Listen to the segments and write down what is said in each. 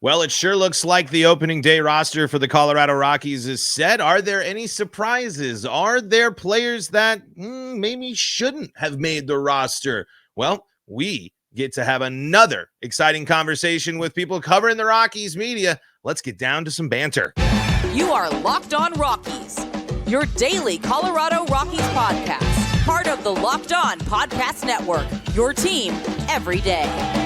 Well, it sure looks like the opening day roster for the Colorado Rockies is set. Are there any surprises? Are there players that maybe shouldn't have made the roster? Well, we get to have another exciting conversation with people covering the Rockies media. Let's get down to some banter. You are Locked On Rockies, your daily Colorado Rockies podcast, part of the Locked On Podcast Network, your team every day.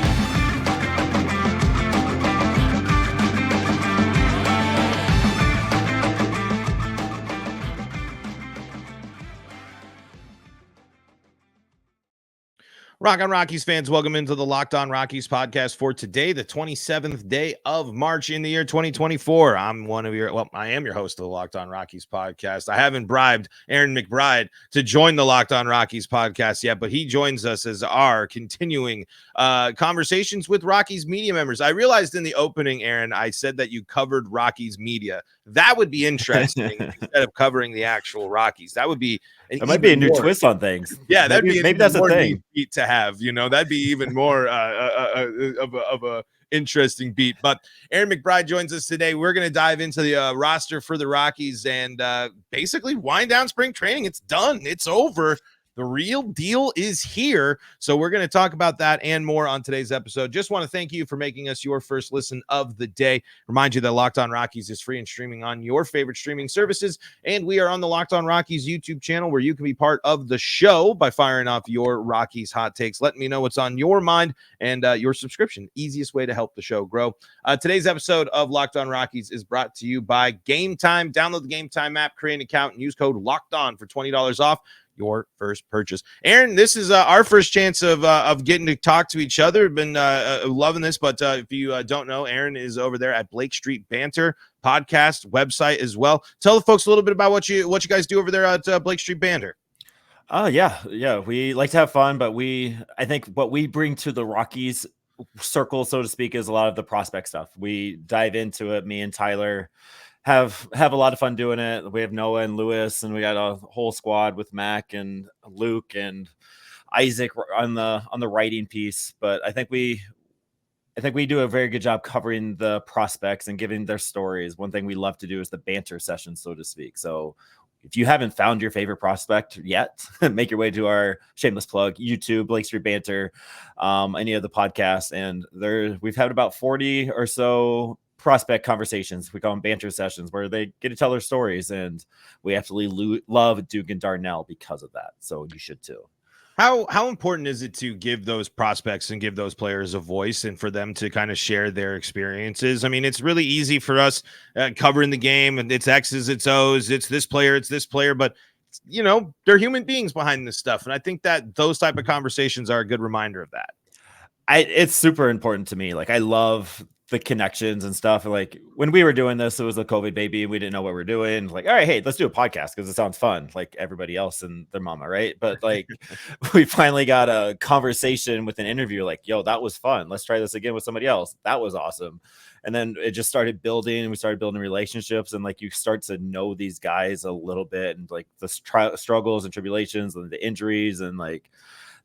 Rock on Rockies fans, welcome into the Locked On Rockies podcast for today, the 27th day of March in the year 2024. I am your host of the Locked On Rockies podcast. I haven't bribed Aaron McBride to join the Locked On Rockies podcast yet, but he joins us as our continuing conversations with Rockies media members. I realized in the opening, Aaron, I said that you covered Rockies media. That would be interesting instead of covering the actual Rockies. That would be it might be a new twist on things. Yeah, maybe that's a thing to have. That'd be even more of a interesting beat. But Aaron McBride joins us today. We're going to dive into the roster for the Rockies and basically wind down spring training. It's done. It's over. The real deal is here. So we're going to talk about that and more on today's episode. Just want to thank you for making us your first listen of the day. Remind you that Locked On Rockies is free and streaming on your favorite streaming services. And we are on the Locked On Rockies YouTube channel where you can be part of the show by firing off your Rockies hot takes. Letting me know what's on your mind and your subscription. Easiest way to help the show grow. Today's episode of Locked On Rockies is brought to you by Gametime. Download the Gametime app, create an account, and use code LOCKEDON for $20 off your first purchase. Aaron, this is our first chance of getting to talk to each other. Been loving this, but if you don't know, Aaron is over there at Blake Street Banter podcast website as well. Tell the folks a little bit about what you guys do over there at Blake Street Banter. Yeah. We like to have fun, but I think what we bring to the Rockies circle, so to speak, is a lot of the prospect stuff. We dive into it. Me and Tyler have a lot of fun doing it. We have Noah and Lewis, and we got a whole squad with Mac and Luke and Isaac on the writing piece. But I think we do a very good job covering the prospects and giving their stories. One thing we love to do is the banter session, so to speak. So if you haven't found your favorite prospect yet, make your way to our shameless plug, YouTube, Blake Street Banter, any of the podcasts. And we've had about 40 or so prospect conversations. We call them banter sessions, where they get to tell their stories, and we absolutely love Duke and Darnell because of that. So you should too. How important is it to give those prospects and give those players a voice and for them to kind of share their experiences? I mean, it's really easy for us covering the game, and it's X's, it's O's, it's this player, but they're human beings behind this stuff. And I think that those type of conversations are a good reminder of that. It's super important to me. Like, I love the connections and stuff. Like, when we were doing this, it was a COVID baby and we didn't know what we were doing. Like, all right, hey, let's do a podcast because it sounds fun, like everybody else and their mama, right? But like, we finally got a conversation with an interview, like, yo, that was fun, let's try this again with somebody else. That was awesome. And then it just started building, and we started building relationships, and like, you start to know these guys a little bit, and like the struggles and tribulations and the injuries and like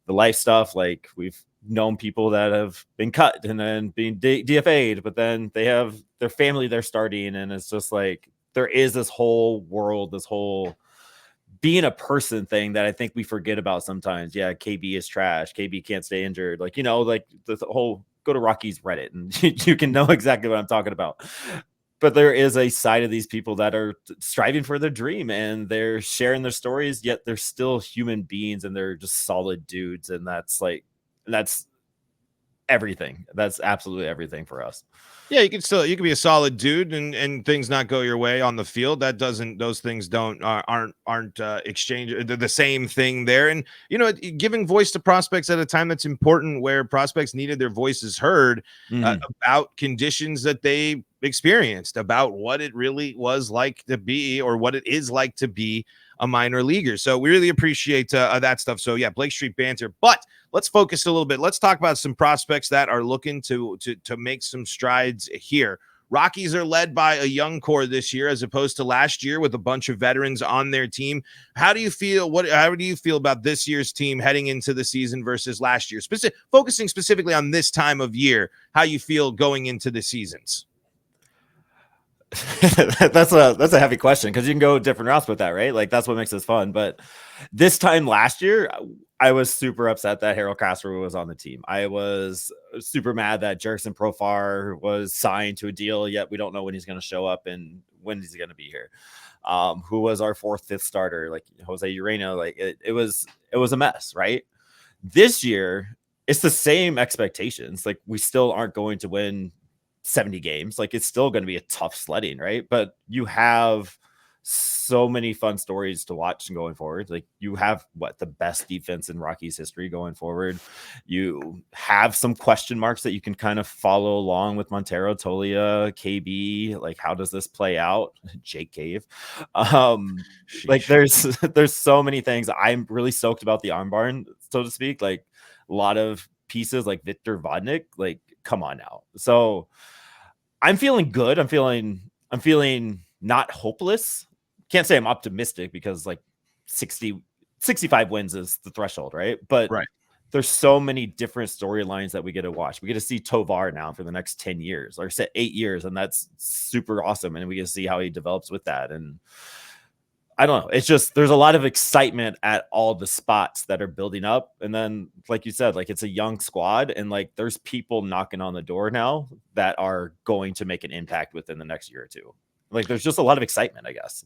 the life stuff. Like, we've known people that have been cut and then being DFA'd, but then they have their family they're starting, and it's just like, there is this whole world, this whole being a person thing that I think we forget about sometimes. Yeah, KB is trash, KB can't stay injured, like, like the whole go to Rockies Reddit and you can know exactly what I'm talking about. But there is a side of these people that are striving for their dream, and they're sharing their stories, yet they're still human beings, and they're just solid dudes. And that's everything. That's absolutely everything for us. Yeah, you can be a solid dude and things not go your way on the field. Those things aren't exchange the same thing there. And giving voice to prospects at a time that's important, where prospects needed their voices heard about conditions that they experienced, about what it really was like to be, or what it is like to be a minor leaguer. So we really appreciate that stuff. So yeah, Blake Street Banter. But let's focus a little bit. Let's talk about some prospects that are looking to make some strides here. Rockies are led by a young core this year as opposed to last year with a bunch of veterans on their team. How do you feel about this year's team heading into the season versus last year? Focusing specifically on this time of year, how you feel going into the seasons? That's a heavy question because you can go different routes with that, right? Like that's what makes this fun. But this time last year, I was super upset that Harold Castro was on the team. I was super mad that Jerickson Profar was signed to a deal, yet we don't know when he's going to show up and when he's going to be here. Who was our 4th, 5th starter, like Jose Urena. Like it was a mess, right? This year, it's the same expectations. Like we still aren't going to win 70 games. Like it's still going to be a tough sledding, right? But you have so many fun stories to watch going forward. Like you have the best defense in Rockies history going forward. You have some question marks that you can kind of follow along with Montero, Tolia, KB. Like how does this play out? Jake Cave. Like there's so many things. I'm really stoked about the arm barn, so to speak. Like a lot of pieces like Victor Vodnik, like come on now. So I'm feeling good. I'm feeling not hopeless. Can't say I'm optimistic because like 65 wins is the threshold, right? But there's so many different storylines that we get to watch. We get to see Tovar now for the next 10 years or 8 years. And that's super awesome. And we get to see how he develops with that. And I don't know. It's just, there's a lot of excitement at all the spots that are building up. And then, like you said, like it's a young squad and like there's people knocking on the door now that are going to make an impact within the next year or two. Like there's just a lot of excitement, I guess.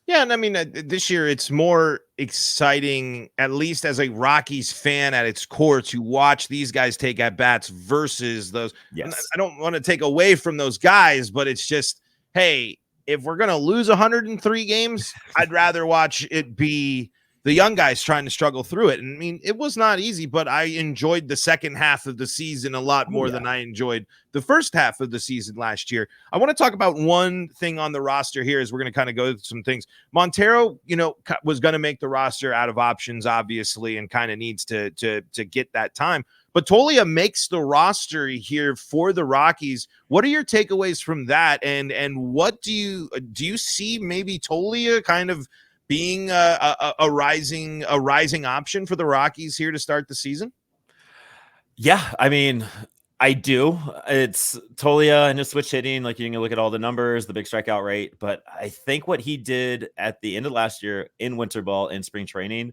Yeah, and I mean, this year it's more exciting, at least as a Rockies fan at its core, to watch these guys take at bats versus those. Yes. I don't want to take away from those guys, but it's just, hey, if we're going to lose 103 games, I'd rather watch it be the young guys trying to struggle through it. And I mean, it was not easy, but I enjoyed the second half of the season a lot more than I enjoyed the first half of the season last year. I want to talk about one thing on the roster here as we're going to kind of go through some things. Montero, was going to make the roster out of options, obviously, and kind of needs to get that time. But Tolia makes the roster here for the Rockies. What are your takeaways from that? And what do you see maybe Tolia kind of being a rising option for the Rockies here to start the season? Yeah, I mean, I do. It's Tolia and his switch hitting. Like you can look at all the numbers, the big strikeout rate. But I think what he did at the end of last year in winter ball in spring training,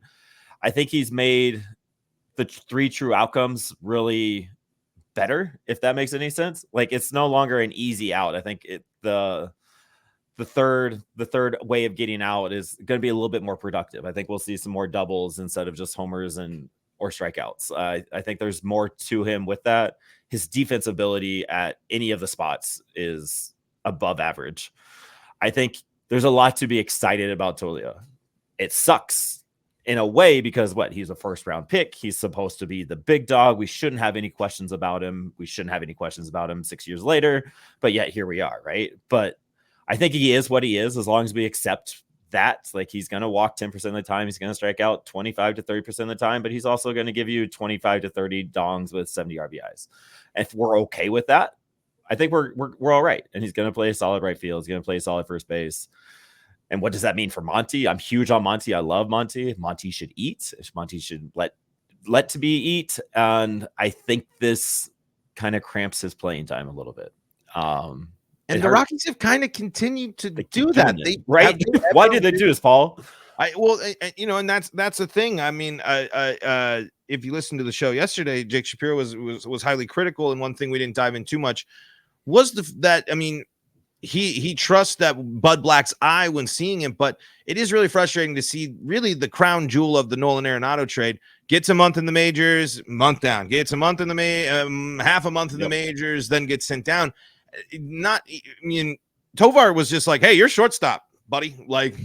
I think he's made the 3 true outcomes really better, if that makes any sense. Like it's no longer an easy out. I think the third way of getting out is going to be a little bit more productive. I think we'll see some more doubles instead of just homers or strikeouts. I think there's more to him with that. His defense ability at any of the spots is above average. I think there's a lot to be excited about Tolia. It sucks in a way because he's a first round pick. He's supposed to be the big dog. We shouldn't have any questions about him. 6 years later, but yet here we are. Right. But I think he is what he is as long as we accept that. Like he's going to walk 10% of the time. He's going to strike out 25 to 30% of the time, but he's also going to give you 25 to 30 dongs with 70 RBIs. If we're okay with that, I think we're all right. And he's going to play a solid right field. He's going to play a solid first base. And what does that mean for Monty? I'm huge on Monty. I love Monty. Monty should eat. Monty should let to be eat. And I think this kind of cramps his playing time a little bit. And the Rockies have kind of continued to do that. Right? Why did they do this, Paul? And that's the thing. I mean, if you listened to the show yesterday, Jake Shapiro was highly critical, and one thing we didn't dive in too much was he trusts that Bud Black's eye when seeing him, but it is really frustrating to see really the crown jewel of the Nolan Arenado trade gets a month in the majors, month down, gets a month in the half a month in the majors, then gets sent down. Tovar was just like, hey, you're shortstop, buddy. Like,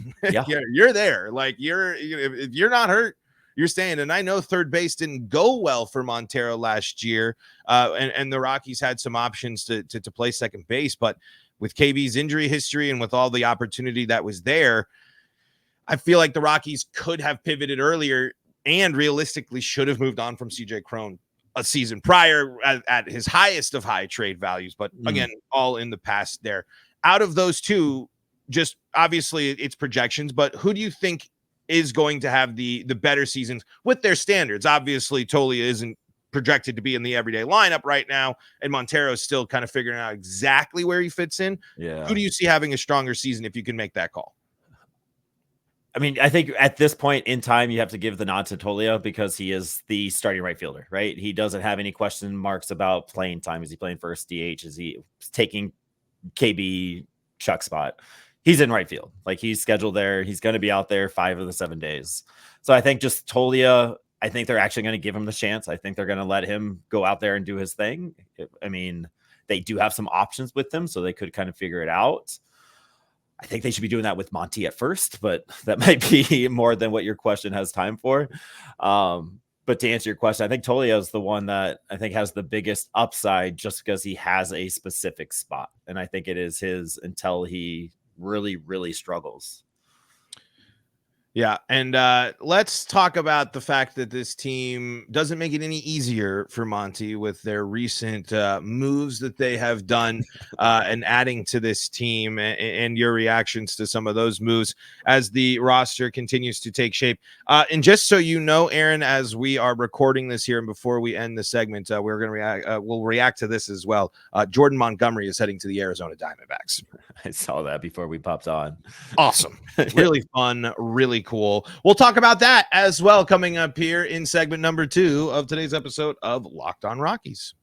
you're there. Like, if you're not hurt, you're staying. And I know third base didn't go well for Montero last year, and the Rockies had some options to play second base. But with KB's injury history and with all the opportunity that was there, I feel like the Rockies could have pivoted earlier and realistically should have moved on from CJ Cron a season prior at his highest of high trade values, but again, all in the past there. Out of those two, just obviously it's projections, but who do you think is going to have the better seasons with their standards? Obviously, Tolia isn't projected to be in the everyday lineup right now, and Montero is still kind of figuring out exactly where he fits in. Yeah. Who do you see having a stronger season if you can make that call? I mean, I think at this point in time, you have to give the nod to Tolia because he is the starting right fielder, right? He doesn't have any question marks about playing time. Is he playing first DH? Is he taking KB Chuck spot? He's in right field. Like, he's scheduled there. He's going to be out there 5 of the 7 days. So I think just Tolia, I think they're actually going to give him the chance. I think they're going to let him go out there and do his thing. I mean, they do have some options with him, so they could kind of figure it out. I think they should be doing that with Monty at first, but that might be more than what your question has time for. But to answer your question, I think Tolia is the one that I think has the biggest upside just because he has a specific spot. And I think it is his until he really, really struggles. Yeah, and let's talk about the fact that this team doesn't make it any easier for Monty with their recent moves that they have done and adding to this team, and your reactions to some of those moves as the roster continues to take shape. And just so you know, Aaron, as we are recording this here and before we end the segment, we're going to react. We'll react to this as well. Jordan Montgomery is heading to the Arizona Diamondbacks. I saw that before we popped on. Awesome. Really fun, really cool. We'll talk about that as well coming up here in segment number 2 of today's episode of Locked On Rockies.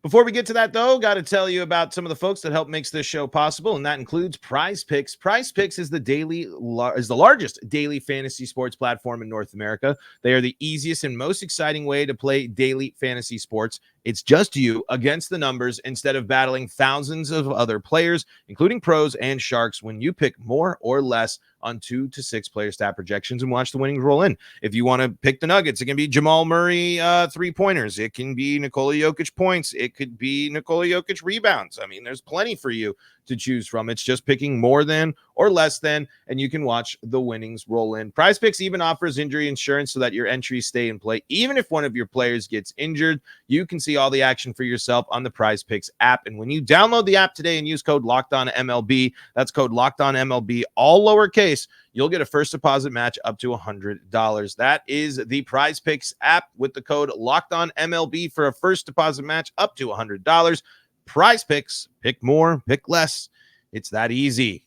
Before we get to that, though, got to tell you about some of the folks that help makes this show possible, and that includes PrizePicks. PrizePicks is the largest daily fantasy sports platform in North America. They are the easiest and most exciting way to play daily fantasy sports. It's just you against the numbers instead of battling thousands of other players, including pros and sharks, when you pick more or less on 2 to 6 player stat projections and watch the winnings roll in. If you want to pick the Nuggets, it can be Jamal Murray 3-pointers. It can be Nikola Jokic points. It could be Nikola Jokic rebounds. I mean, there's plenty for you to choose from. It's just picking more than or less than, and you can watch the winnings roll in. PrizePicks even offers injury insurance so that your entries stay in play. Even if one of your players gets injured, you can see all the action for yourself on the PrizePicks app. And when you download the app today and use code LOCKEDONMLB, that's code LOCKEDONMLB, all lowercase, you'll get a first deposit match up to $100. That is the PrizePicks app with the code LOCKEDONMLB for a first deposit match up to $100. PrizePicks, pick more, pick less. It's that easy.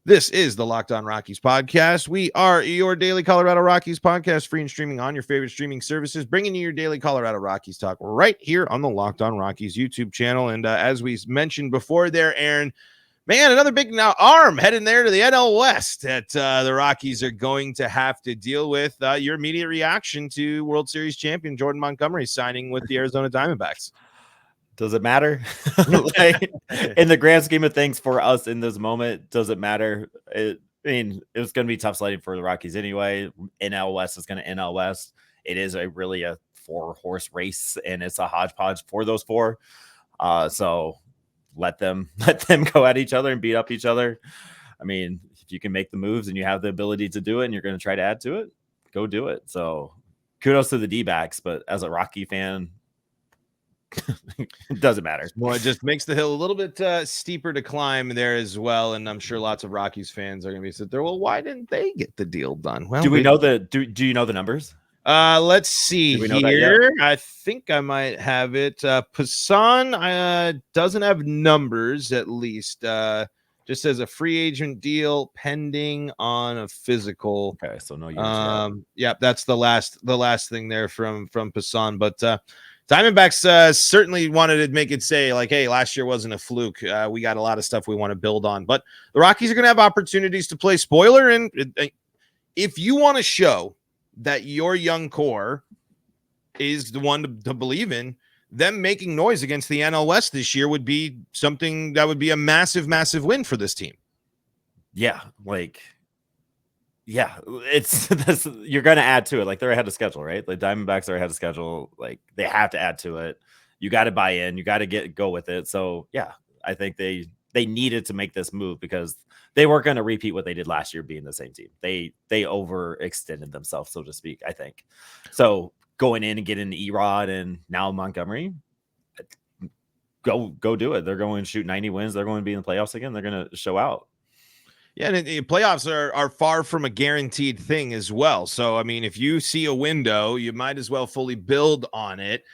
This is the Locked On Rockies podcast. We are your daily Colorado Rockies podcast, free and streaming on your favorite streaming services, bringing you your daily Colorado Rockies talk right here on the Locked On Rockies YouTube channel. And as we mentioned before there, Aaron, man, another big arm heading there to the NL West that the Rockies are going to have to deal with. Your immediate reaction to World Series champion Jordan Montgomery signing with the Arizona Diamondbacks. Does it matter? Like, in the grand scheme of things for us in this moment, does it matter? It was going to be tough sledding for the Rockies anyway. NL West is going to NL West. It is really a 4-horse race, and it's a hodgepodge for those 4. So let them go at each other and beat up each other. I mean, if you can make the moves and you have the ability to do it and you're going to try to add to it, go do it. So kudos to the D-backs, but as a Rocky fan, it doesn't matter. Well, it just makes the hill a little bit steeper to climb there as well. And I'm sure lots of Rockies fans are going to be sitting there. Well, why didn't they get the deal done? Well, do we know do you know the numbers? Let's see here. I think I might have it. Passan doesn't have numbers, at least. Just says a free agent deal pending on a physical. Okay, so no years. Yeah, that's the last thing there from Passan. But Diamondbacks certainly wanted to make it say, like, hey, last year wasn't a fluke. We got a lot of stuff we want to build on. But the Rockies are going to have opportunities to play spoiler. And if you want to show that your young core is the one to believe in, them making noise against the NL West this year would be something that would be a massive, massive win for this team. Yeah, it's this. You're going to add to it. Like, they're ahead of schedule, right? Like, Diamondbacks are ahead of schedule. Like, they have to add to it. You got to buy in. You got to go with it. So yeah, I think they needed to make this move because they weren't going to repeat what they did last year being the same team. They overextended themselves, so to speak, I think. So going in and getting Erod and now Montgomery, go do it. They're going to shoot 90 wins. They're going to be in the playoffs again. They're going to show out. Yeah, and playoffs are far from a guaranteed thing as well. So, I mean, if you see a window, you might as well fully build on it.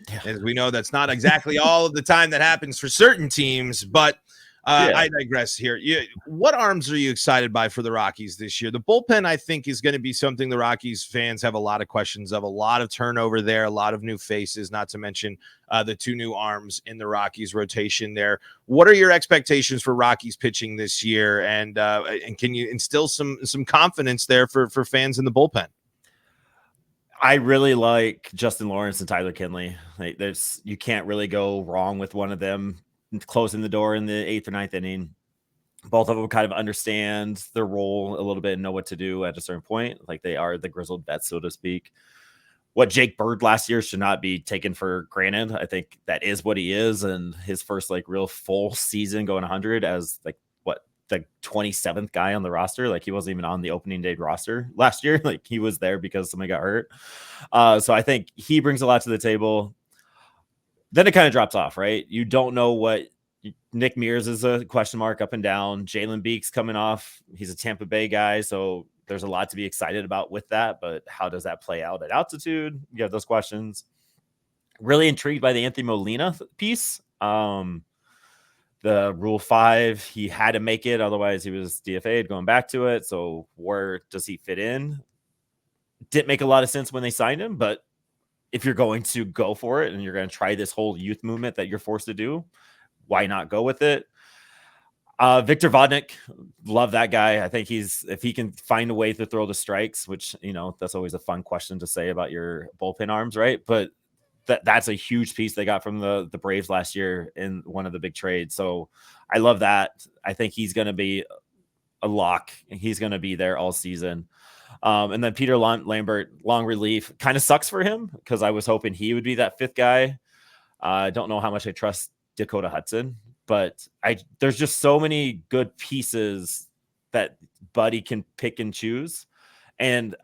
Yeah. As we know, that's not exactly all of the time that happens for certain teams, but I digress here. What arms are you excited by for the Rockies this year? The bullpen, I think, is going to be something the Rockies fans have a lot of questions of, a lot of turnover there, a lot of new faces, not to mention the 2 new arms in the Rockies rotation there. What are your expectations for Rockies pitching this year? And can you instill some confidence there for fans in the bullpen? I really like Justin Lawrence and Tyler Kinley. You can't really go wrong with one of them closing the door in the 8th or 9th inning. Both of them kind of understand their role a little bit and know what to do at a certain point. Like, they are the grizzled vets, so to speak. What Jake Bird last year should not be taken for granted. I think that is what he is. And his first real full season going 100 as the 27th guy on the roster. Like, he wasn't even on the opening day roster last year. Like, he was there because somebody got hurt. So I think he brings a lot to the table. Then it kind of drops off, right? You don't know what Nick Mears is a question mark up and down. Jalen Beeks coming off. He's a Tampa Bay guy. So there's a lot to be excited about with that, but how does that play out at altitude? You have those questions. Really intrigued by the Anthony Molina piece. The Rule 5, he had to make it. Otherwise, he was DFA'd going back to it. So where does he fit in? Didn't make a lot of sense when they signed him, but if you're going to go for it and you're going to try this whole youth movement that you're forced to do, why not go with it? Victor Vodnik, love that guy. I think if he can find a way to throw the strikes, which, that's always a fun question to say about your bullpen arms, right? But that's a huge piece they got from the Braves last year in one of the big trades. So I love that. I think he's going to be a lock. He's going to be there all season. And then Peter Lambert, long relief, kind of sucks for him because I was hoping he would be that 5th guy. I don't know how much I trust Dakota Hudson, but there's just so many good pieces that Buddy can pick and choose. And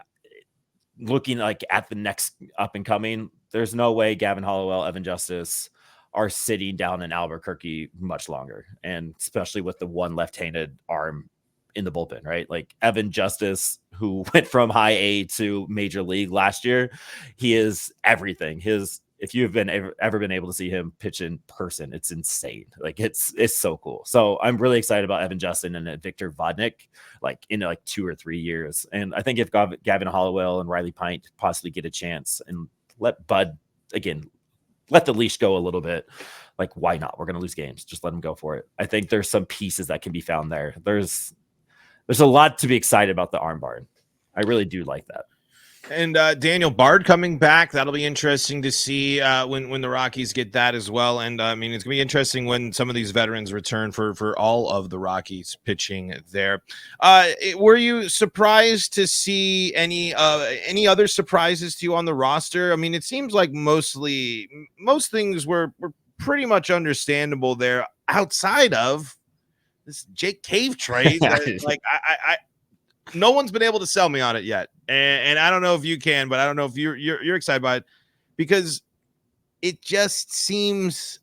looking at the next up and coming, there's no way Gavin Hollowell, Evan Justice are sitting down in Albuquerque much longer. And especially with the one left-handed arm in the bullpen, right? Like Evan Justice, who went from high A to major league last year, he is everything. If you've ever been able to see him pitch in person, it's insane. Like it's so cool. So I'm really excited about Evan Justin and Victor Vodnik, in 2 or 3 years. And I think if Gavin Hollowell and Riley Pint possibly get a chance and let Bud again, let the leash go a little bit. Why not? We're going to lose games. Just let him go for it. I think there's some pieces that can be found there. There's a lot to be excited about the arm barn. I really do like that. And Daniel Bard coming back. That'll be interesting to see when the Rockies get that as well. And it's going to be interesting when some of these veterans return for all of the Rockies pitching there. Were you surprised to see any other surprises to you on the roster? I mean, it seems like most things were pretty much understandable there outside of this Jake Cave trade. No one's been able to sell me on it yet. And I don't know if you can, but I don't know if you're excited by it, because it just seems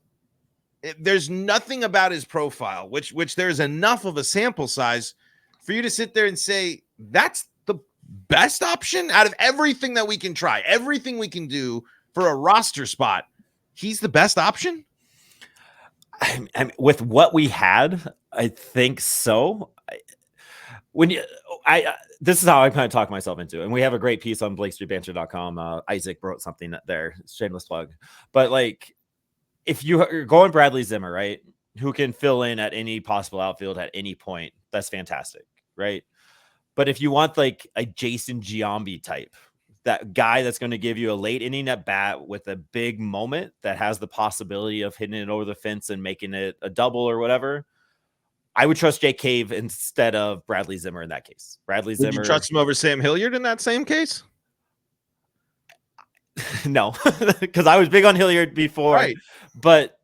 there's nothing about his profile, which there's enough of a sample size for you to sit there and say, that's the best option out of everything that we can try, everything we can do for a roster spot. He's the best option. With what we had, I think so. This is how I kind of talk myself into it. And we have a great piece on BlakeStreetBanter.com. Isaac wrote something there, shameless plug. But if you're going Bradley Zimmer, right, who can fill in at any possible outfield at any point, that's fantastic, right? But if you want a Jason Giambi type, that guy that's going to give you a late inning at bat with a big moment that has the possibility of hitting it over the fence and making it a double or whatever, I would trust Jake Cave instead of Bradley Zimmer in that case. Would you trust him over Sam Hilliard in that same case? No, because I was big on Hilliard before. Right. But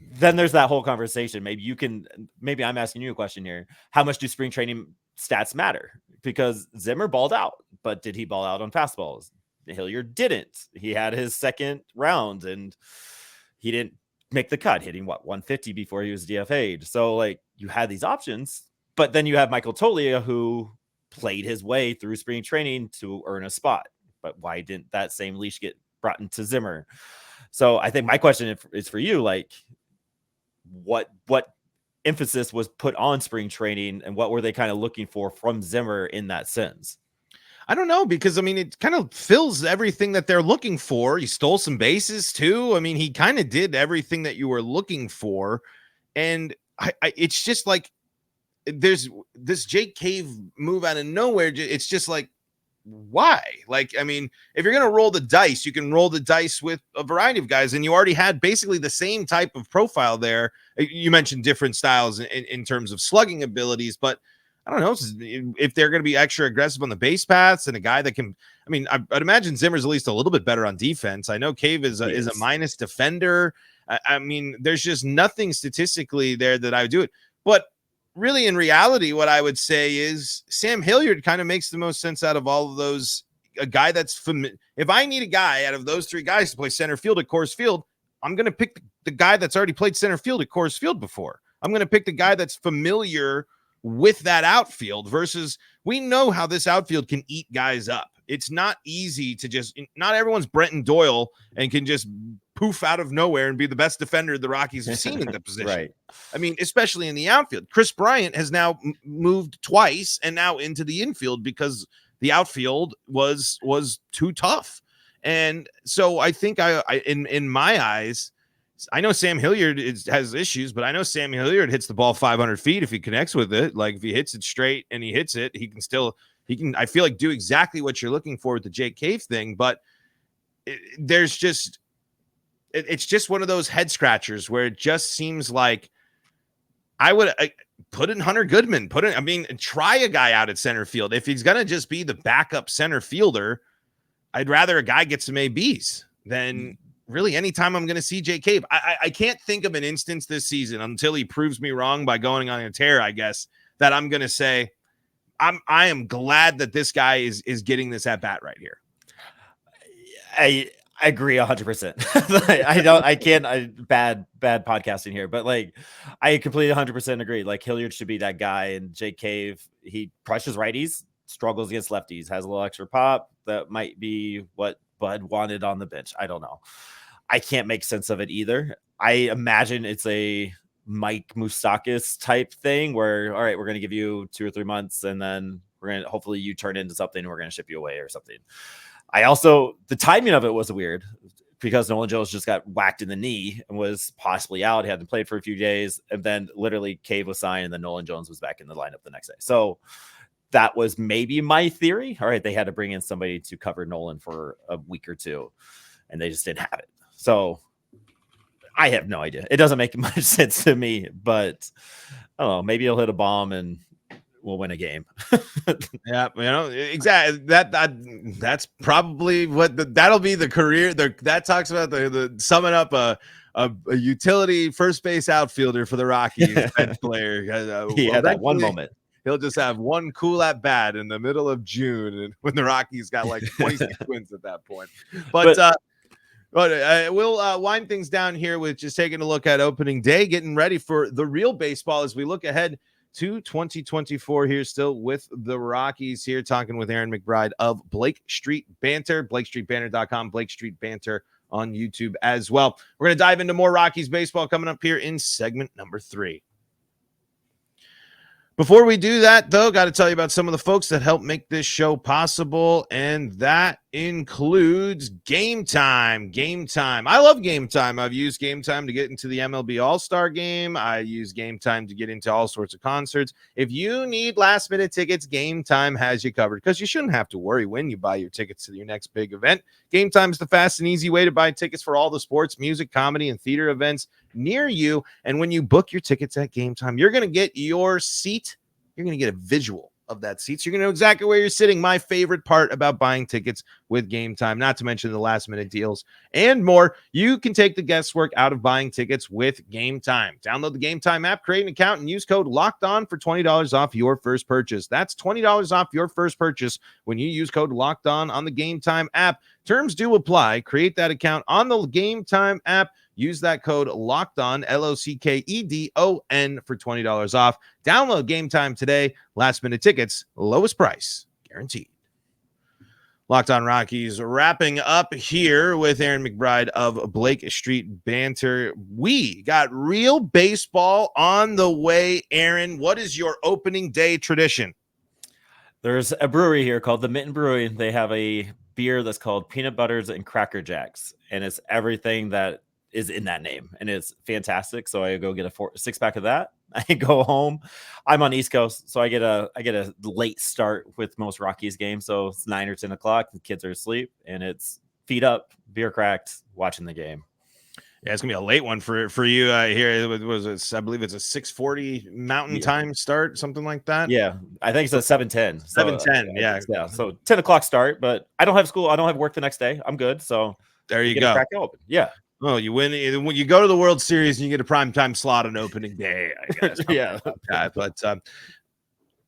then there's that whole conversation. Maybe I'm asking you a question here. How much do spring training stats matter? Because Zimmer balled out, but did he ball out on fastballs? Hilliard didn't. He had his second round and he didn't make the cut, hitting 150 before he was DFA'd. So like you had these options, but then you have Michael Toglia who played his way through spring training to earn a spot. But why didn't that same leash get brought into Zimmer? So I think my question is for you, like what emphasis was put on spring training and what were they kind of looking for from Zimmer in that sense? I don't know, because I mean, it kind of fills everything that they're looking for. He stole some bases too. I mean, he kind of did everything that you were looking for. And it's just like, there's this Jake Cave move out of nowhere. It's just like, why? Like, I mean, if you're going to roll the dice, you can roll the dice with a variety of guys, and you already had basically the same type of profile there. You mentioned different styles in terms of slugging abilities, but I don't know if they're going to be extra aggressive on the base paths and a guy that can, I mean, I'd imagine Zimmer's at least a little bit better on defense. I know Cave is a minus defender. I mean, there's just nothing statistically there that I would do it, but really, in reality, what I would say is Sam Hilliard kind of makes the most sense out of all of those. A guy that's familiar. If I need a guy out of those three guys to play center field at Coors Field, I'm going to pick the guy that's already played center field at Coors Field before. I'm going to pick the guy that's familiar with that outfield versus we know how this outfield can eat guys up. It's not easy to just, not everyone's Brenton Doyle and can just poof out of nowhere and be the best defender the Rockies have seen in the position. Right. I mean, especially in the outfield. Chris Bryant has now moved twice and now into the infield because the outfield was too tough. And so I think in my eyes, I know Sam Hilliard has issues, but I know Sam Hilliard hits the ball 500 feet if he connects with it. Like if he hits it straight and he hits it, he can, I feel like, do exactly what you're looking for with the Jake Cave thing. But it's just one of those head scratchers where it just seems like I would put in Hunter Goodman, try a guy out at center field. If he's going to just be the backup center fielder, I'd rather a guy get some ABs than really anytime I'm going to see Jake Cave. I can't think of an instance this season until he proves me wrong by going on a tear, I guess, that I'm going to say, I am glad that this guy is getting this at bat right here. I agree 100%. Bad podcasting here, but like, I completely 100% agree. Like Hilliard should be that guy, and Jake Cave, he crushes righties, struggles against lefties, has a little extra pop. That might be what Bud wanted on the bench. I don't know. I can't make sense of it either. I imagine it's a Mike Moustakas type thing where, all right, we're going to give you 2 or 3 months and then we're going to, hopefully you turn into something and we're going to ship you away or something. The timing of it was weird because Nolan Jones just got whacked in the knee and was possibly out. He hadn't played for a few days, and then literally Cave was signed and then Nolan Jones was back in the lineup the next day. So that was maybe my theory. All right, they had to bring in somebody to cover Nolan for a week or two, and they just didn't have it. So I have no idea. It doesn't make much sense to me, but I don't know. Maybe he'll hit a bomb and we'll win a game. Yeah, exactly. That's probably what that'll be the career. That talks about the summing up a utility first base outfielder for the Rockies bench player. He had that one moment. He'll just have one cool at bat in the middle of June, and when the Rockies got like 26 wins at that point. But we'll wind things down here with just taking a look at opening day, getting ready for the real baseball as we look ahead to 2024 here, still with the Rockies here, talking with Aaron McBride of Blake Street Banter, BlakeStreetBanter.com, Blake Street Banter on YouTube as well. We're going to dive into more Rockies baseball coming up here in segment number 3. Before we do that, though, got to tell you about some of the folks that help make this show possible, and that includes Gametime. Gametime. I love Gametime. I've used Gametime to get into the MLB All-Star Game. I use Gametime to get into all sorts of concerts. If you need last-minute tickets, Gametime has you covered, because you shouldn't have to worry when you buy your tickets to your next big event. Gametime is the fast and easy way to buy tickets for all the sports, music, comedy, and theater events near you. And when you book your tickets at Gametime, you're going to get your seat. You're going to get a visual of that seat. So you're going to know exactly where you're sitting. My favorite part about buying tickets with Gametime, not to mention the last minute deals and more. You can take the guesswork out of buying tickets with Gametime. Download the Gametime app, create an account, and use code Locked On for $20 off your first purchase. That's $20 off your first purchase when you use code Locked On the Gametime app. Terms do apply. Create that account on the Gametime app. Use that code Locked On, LOCKEDON, for $20 off. Download Gametime today. Last minute tickets, lowest price guaranteed. Locked On Rockies wrapping up here with Aaron McBride of Blake Street Banter. We got real baseball on the way. Aaron, what is your opening day tradition? There's a brewery here called the Mitten Brewery. They have a beer that's called Peanut Butters and Cracker Jacks, and it's everything that is in that name, and it's fantastic. So I go get a 6-pack of that. I go home. I'm on East Coast, so I get a late start with most Rockies games. So it's 9 or 10 o'clock. The kids are asleep, and it's feet up, beer cracked, watching the game. Yeah, it's gonna be a late one for you here. I believe it's a 6:40 Mountain Time start, something like that. Yeah, I think it's a 7:10. 7:10. Yeah. So 10 o'clock start, but I don't have school. I don't have work the next day. I'm good. So there you go. Crack open. Yeah. Oh, you win when you go to the World Series and you get a primetime slot on opening day. I guess. Yeah. But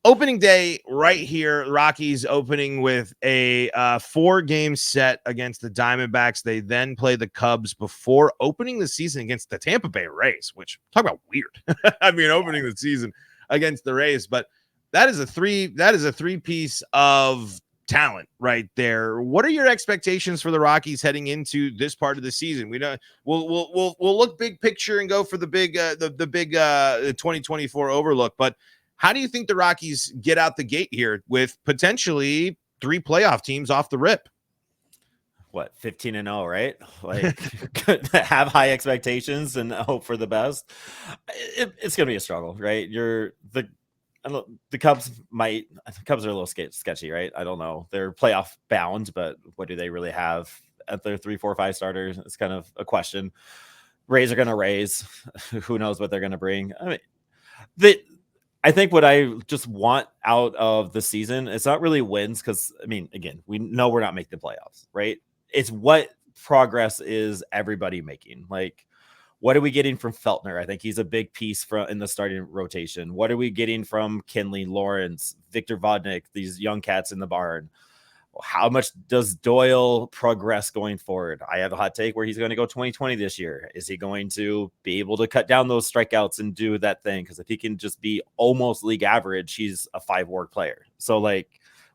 opening day right here, Rockies opening with a 4-game set against the Diamondbacks. They then play the Cubs before opening the season against the Tampa Bay Rays, which talk about weird. I mean, opening the season against the Rays, but that is a three-piece of talent right there. What are your expectations for the Rockies heading into this part of the season? We'll look big picture and go for the big 2024 overlook, but how do you think the Rockies get out the gate here with potentially 3 playoff teams off the rip? What, 15-0, right? Like, have high expectations and hope for the best. It's going to be a struggle, right? The Cubs are a little sketchy, right? I don't know. They're playoff bound, but what do they really have at their 3, 4, 5 starters? It's kind of a question. Rays are going to raise. Who knows what they're going to bring? I mean, I think what I just want out of the season, it's not really wins because, I mean, again, we know we're not making the playoffs, right? It's what progress is everybody making. Like, what are we getting from Feltner? I think he's a big piece in the starting rotation. What are we getting from Kinley, Lawrence, Victor Vodnik, these young cats in the barn? How much does Doyle progress going forward? I have a hot take where he's going to go 2020 this year. Is he going to be able to cut down those strikeouts and do that thing? Because if he can just be almost league average, he's a 5-WAR player. So, like,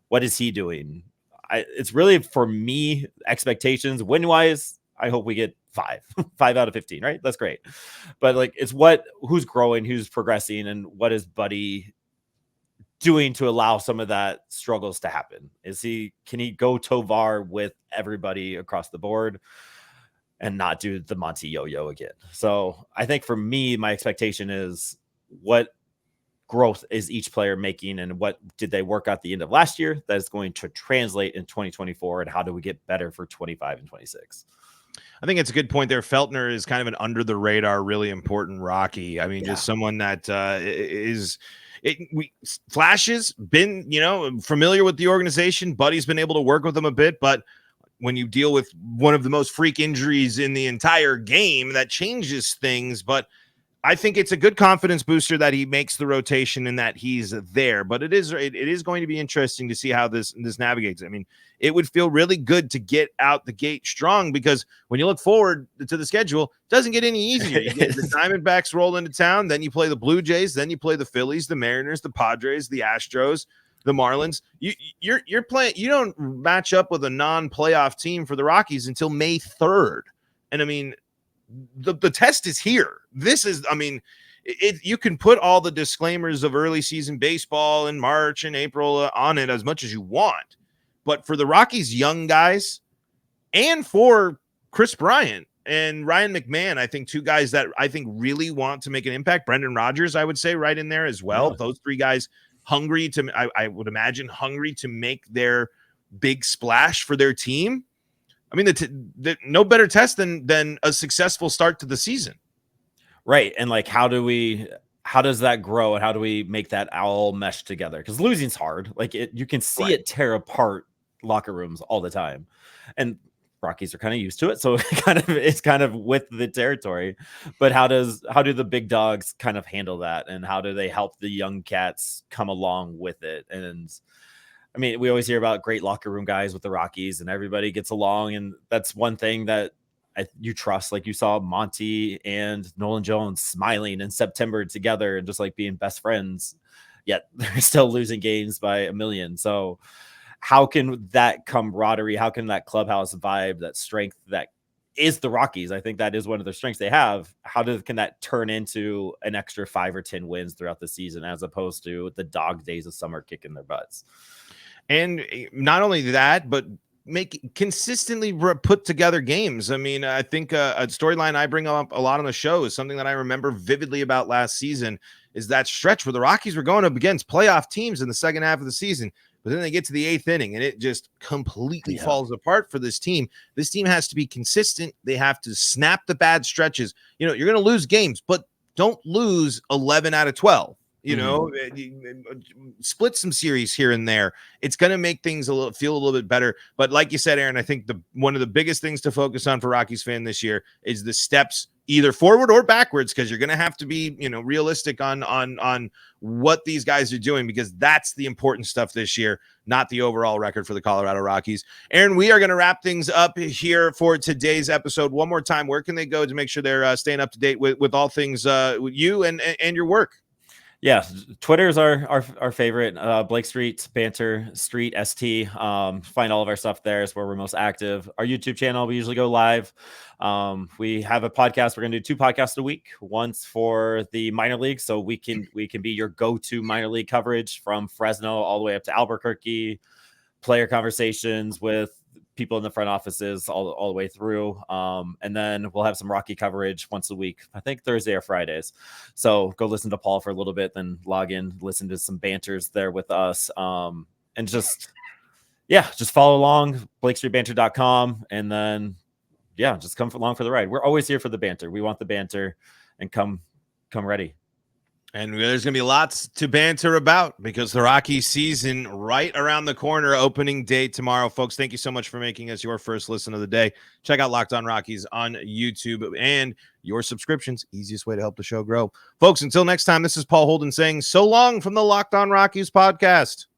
what is he doing? It's really, for me, expectations win-wise, I hope we get 5 out of 15, right? That's great. But, like, it's who's growing, who's progressing, and what is Buddy doing to allow some of that struggles to happen? Can he go Tovar with everybody across the board and not do the Monty yo-yo again? So I think for me, my expectation is what growth is each player making and what did they work out the end of last year that is going to translate in 2024, and how do we get better for 25 and 26? I think it's a good point there. Feltner is kind of an under the radar, really important Rocky. I mean, just someone that flashes, been, familiar with the organization. Buddy's been able to work with them a bit, but when you deal with one of the most freak injuries in the entire game, that changes things. But I think it's a good confidence booster that he makes the rotation and that he's there. But it is going to be interesting to see how this navigates. I mean, it would feel really good to get out the gate strong, because when you look forward to the schedule, it doesn't get any easier. You get the Diamondbacks roll into town, then you play the Blue Jays, then you play the Phillies, the Mariners, the Padres, the Astros, the Marlins. You're playing. You don't match up with a non-playoff team for the Rockies until May 3rd, and I mean, the test is here. This is, I mean, you can put all the disclaimers of early season baseball in March and April on it as much as you want. But for the Rockies' young guys and for Chris Bryant and Ryan McMahon, I think 2 guys that I think really want to make an impact. Brendan Rodgers, I would say, right in there as well. Yeah. Those 3 guys hungry to, I would imagine, hungry to make their big splash for their team. I mean, no better test than a successful start to the season. Right. And like, how do we how does that grow and how do we make that all mesh together? Because losing's hard. Like you can see it tear apart locker rooms all the time, and Rockies are kind of used to it, so it's kind of with the territory. But how do the big dogs kind of handle that, and how do they help the young cats come along with it? And I mean, we always hear about great locker room guys with the Rockies, and everybody gets along, and that's one thing that you trust. Like you saw Monty and Nolan Jones smiling in September together and just like being best friends, yet they're still losing games by a million. So how can that camaraderie, how can that clubhouse vibe, that strength that is the Rockies, I think that is one of their strengths they have, can that turn into an extra 5 or 10 wins throughout the season, as opposed to the dog days of summer kicking their butts? And not only that, but make consistently put together games. I mean, I think a storyline I bring up a lot on the show is something that I remember vividly about last season, is that stretch where the Rockies were going up against playoff teams in the second half of the season. But then they get to the 8th inning and it just completely falls apart for this team. This team has to be consistent. They have to snap the bad stretches. You know, you're going to lose games, but don't lose 11 out of 12. You know, split some series here and there. It's going to make things feel a little bit better. But like you said, Aaron, I think one of the biggest things to focus on for Rockies fan this year is the steps either forward or backwards, because you're going to have to be, realistic on what these guys are doing, because that's the important stuff this year, not the overall record for the Colorado Rockies. Aaron, we are going to wrap things up here for today's episode. One more time, where can they go to make sure they're staying up to date with all things with you and your work? Yeah, Twitter is our favorite. Blake Street Banter, Street ST. Find all of our stuff there. Is where we're most active. Our YouTube channel, we usually go live. We have a podcast. We're gonna do 2 podcasts a week. Once for the minor league, so we can be your go-to minor league coverage from Fresno all the way up to Albuquerque. Player conversations with people in the front offices all the way through. And then we'll have some Rocky coverage once a week, I think Thursday or Fridays. So go listen to Paul for a little bit, then log in, listen to some banters there with us. And just follow along, BlakeStreetBanter.com. And then, just come along for the ride. We're always here for the banter. We want the banter, and come ready. And there's going to be lots to banter about, because the Rockies season right around the corner, opening day tomorrow. Folks, thank you so much for making us your first listen of the day. Check out Locked On Rockies on YouTube, and your subscriptions, easiest way to help the show grow. Folks, until next time, this is Paul Holden saying so long from the Locked On Rockies podcast.